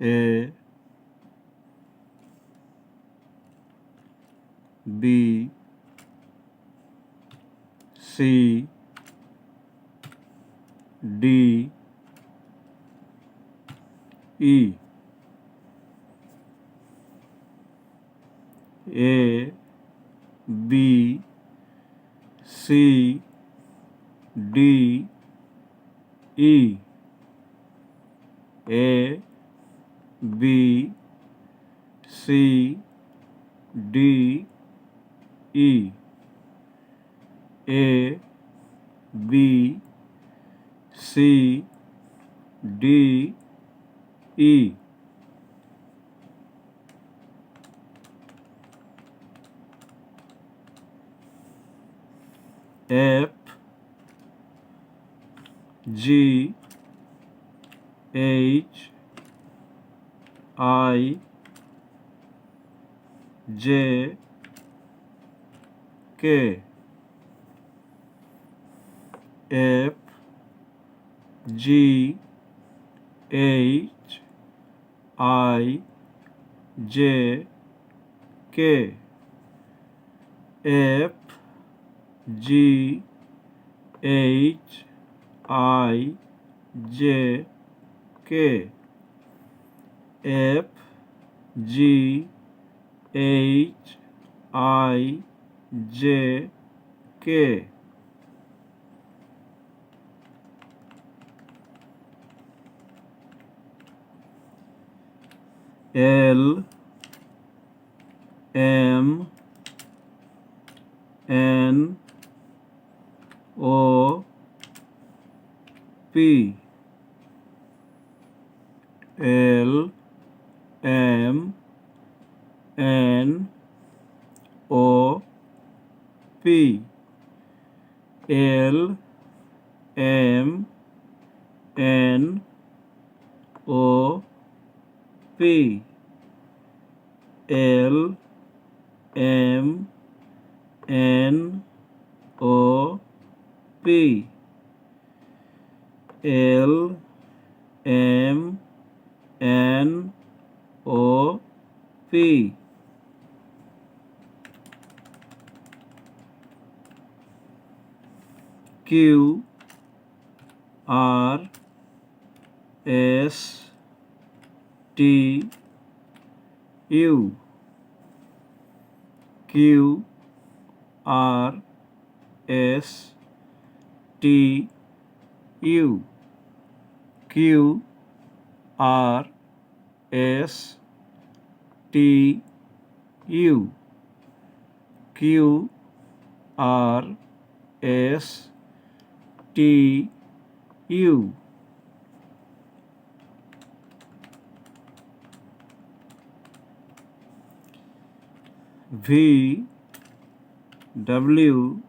A B C D E A B C D E A B C D E A B C D E F G H I J K F G H I J K F G H I J K F G H I J K L M N O P L M N O P L M N O P L M N O P L M N O P Q R S T U Q R S T U Q R S T U Q R S T U V W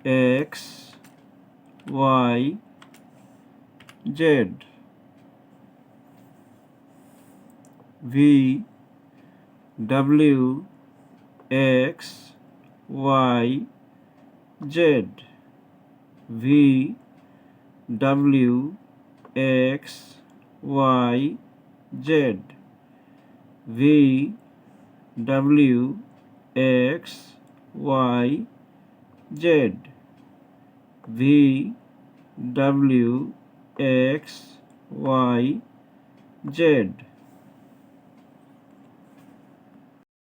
X Y Z V W X Y Z V W X Y Z V W X Y Z V W X Y Z